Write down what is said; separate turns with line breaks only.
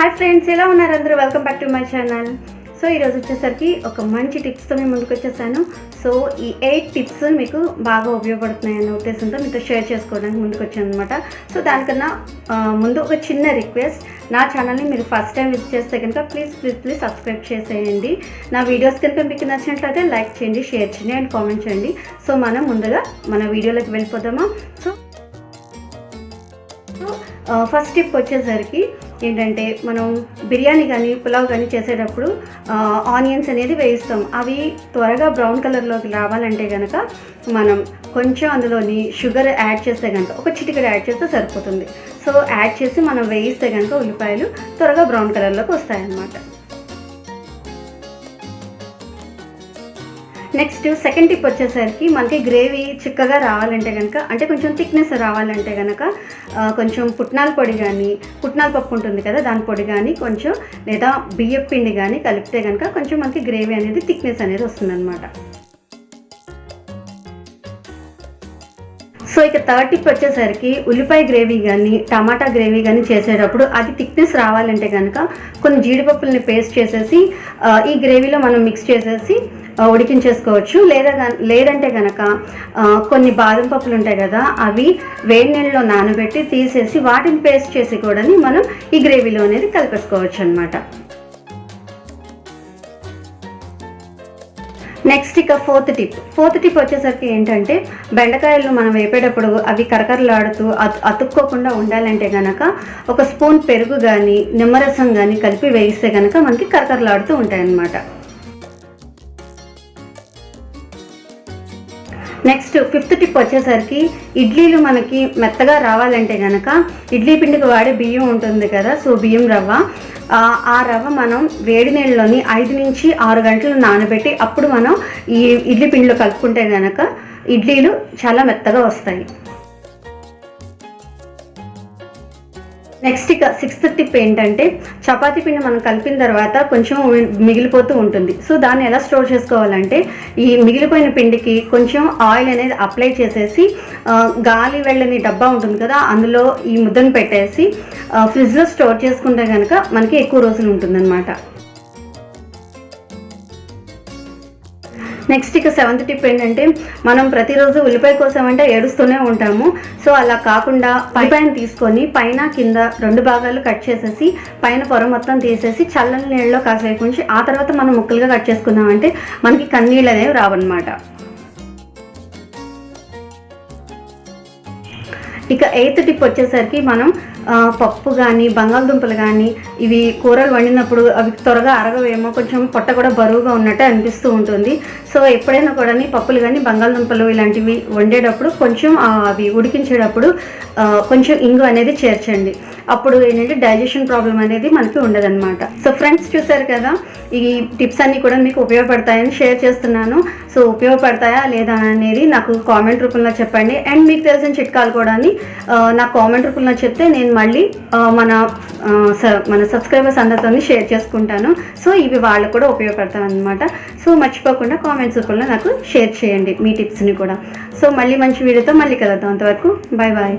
Hi friends, ఎలా ఉన్నారు అందరూ? Welcome back to my channel. So ఈరోజు వచ్చేసరికి ఒక మంచి టిప్స్తో మేము ముందుకు వచ్చేసాను. సో ఈ 8 టిప్స్ మీకు బాగా ఉపయోగపడుతున్నాయన్న ఉద్దేశంతో మీతో షేర్ చేసుకోవడానికి ముందుకు వచ్చాను అనమాట. సో దానికన్నా ముందు ఒక చిన్న రిక్వెస్ట్, నా ఛానల్ని మీరు ఫస్ట్ టైం విజిట్ చేస్తే కనుక ప్లీజ్ సబ్స్క్రైబ్ చేసేయండి. నా వీడియోస్ కనుక మీకు నచ్చినట్లయితే లైక్ చేయండి, షేర్ చేయండి అండ్ కామెంట్ చేయండి. సో మనం ముందుగా మన వీడియోలోకి వెళ్ళిపోదామా. సో ఫస్ట్ టిప్ వచ్చేసరికి ఏంటంటే, మనం బిర్యానీ కానీ పులావ్ కానీ చేసేటప్పుడు ఆనియన్స్ అనేది వేయిస్తాం. అవి త్వరగా బ్రౌన్ కలర్లోకి రావాలంటే కనుక మనం కొంచెం అందులోని షుగర్ యాడ్ చేస్తే కనుక ఒక చిటికెడు యాడ్ చేస్తే సరిపోతుంది. సో యాడ్ చేసి మనం వేయిస్తే కనుక ఉల్లిపాయలు త్వరగా బ్రౌన్ కలర్లోకి వస్తాయన్నమాట. నెక్స్ట్ సెకండ్ టిప్ వచ్చేసరికి, మనకి గ్రేవీ చిక్కగా రావాలంటే కనుక, అంటే కొంచెం థిక్నెస్ రావాలంటే కనుక కొంచెం పుట్నాల పొడి కానీ, పుట్నాల పప్పు ఉంటుంది కదా దాని పొడి కానీ కొంచెం, లేదా బియ్యం పిండి కానీ కలిపితే కనుక కొంచెం మనకి గ్రేవీ అనేది థిక్నెస్ అనేది వస్తుందన్నమాట. సో ఇక థర్డ్ టిప్ వచ్చేసరికి, ఉల్లిపాయ గ్రేవీ కానీ టమాటా గ్రేవీ కానీ చేసేటప్పుడు అది థిక్నెస్ రావాలంటే కనుక కొన్ని జీడిపప్పుల్ని పేస్ట్ చేసేసి ఈ గ్రేవీలో మనం మిక్స్ చేసేసి ఉడికించేసుకోవచ్చు. లేదంటే కనుక కొన్ని బాదం పప్పులు ఉంటాయి కదా, అవి వేడి నీళ్ళలో నానబెట్టి తీసేసి వాటిని పేస్ట్ చేసి కూడా మనం ఈ గ్రేవీలో అనేది కలిపేసుకోవచ్చు అనమాట. నెక్స్ట్ ఇక ఫోర్త్ టిప్ వచ్చేసరికి ఏంటంటే, బెండకాయలు మనం వేపేటప్పుడు అవి కరకరలాడుతూ అతుక్కోకుండా ఉండాలంటే కనుక ఒక స్పూన్ పెరుగు కానీ నిమ్మరసం కానీ కలిపి వేయిస్తే కనుక మనకి కరకరలాడుతూ ఉంటాయన్నమాట. నెక్స్ట్ ఫిఫ్త్ టిప్ వచ్చేసరికి, ఇడ్లీలు మనకి మెత్తగా రావాలంటే కనుక ఇడ్లీ పిండికి వాడే బియ్యం ఉంటుంది కదా, సో బియ్యం రవ్వ, ఆ రవ్వ మనం వేడి నీళ్ళలోని 5 నుంచి 6 గంటలు నానబెట్టి అప్పుడు మనం ఈ ఇడ్లీ పిండిలో కలుపుకుంటే కనుక ఇడ్లీలు చాలా మెత్తగా వస్తాయి. నెక్స్ట్ ఇక సిక్స్త్ టిప్ ఏంటంటే, చపాతీ పిండి మనం కలిపిన తర్వాత కొంచెం మిగిలిపోతూ ఉంటుంది. సో దాన్ని ఎలా స్టోర్ చేసుకోవాలంటే, ఈ మిగిలిపోయిన పిండికి కొంచెం ఆయిల్ అనేది అప్లై చేసేసి గాలి వెళ్ళని డబ్బా ఉంటుంది కదా, అందులో ఈ ముద్దను పెట్టేసి ఫ్రిడ్జ్లో స్టోర్ చేసుకుంటే కనుక మనకి ఎక్కువ రోజులు ఉంటుందన్నమాట. నెక్స్ట్ ఇక సెవెంత్ టిప్ ఏంటంటే, మనం ప్రతిరోజు ఉల్లిపాయ కోసం అంటే ఏడుస్తూనే ఉంటాము. సో అలా కాకుండా ఉల్లిపాయను తీసుకొని పైన కింద 2 భాగాలు కట్ చేసేసి పైన పొర మొత్తం తీసేసి చల్లని నీళ్ళలో కాసేపు ఉంచి ఆ తర్వాత మనం ముక్కలుగా కట్ చేసుకున్నామంటే మనకి కన్నీళ్ళు అనేవి రావన్నమాట. ఇక 8th టిప్ వచ్చేసరికి, మనం పప్పు కానీ బంగాళదుంపలు కానీ ఇవి కూరలు వండినప్పుడు అవి త్వరగా అరగవేమో, కొంచెం పొట్ట కూడా బరువుగా ఉన్నట్టు అనిపిస్తూ ఉంటుంది. సో ఎప్పుడైనా కూడా పప్పులు కానీ బంగాళదుంపలు ఇలాంటివి వండేటప్పుడు కొంచెం అవి ఉడికించేటప్పుడు కొంచెం ఇంగు అనేది చేర్చండి. అప్పుడు ఏంటంటే డైజెషన్ ప్రాబ్లం అనేది మనకి ఉండదన్నమాట. సో ఫ్రెండ్స్, చూసారు కదా, ఈ టిప్స్ అన్నీ కూడా మీకు ఉపయోగపడతాయని షేర్ చేస్తున్నాను. సో ఉపయోగపడతాయా లేదా అనేది నాకు కామెంట్ రూపంలో చెప్పండి. అండ్ మీకు తెలిసిన చిట్కాలు కూడా నాకు కామెంట్ రూపంలో చెప్తే నేను మళ్ళీ మన సబ్స్క్రైబర్స్ అందరితో షేర్ చేసుకుంటాను. సో ఇవి వాళ్ళకు కూడా ఉపయోగపడతాయి అన్నమాట. సో మర్చిపోకుండా కామెంట్స్ రూపంలో నాకు షేర్ చేయండి మీ టిప్స్ని కూడా. సో మళ్ళీ మంచి వీడియోతో మళ్ళీ కలుద్దాం. అంతవరకు బాయ్.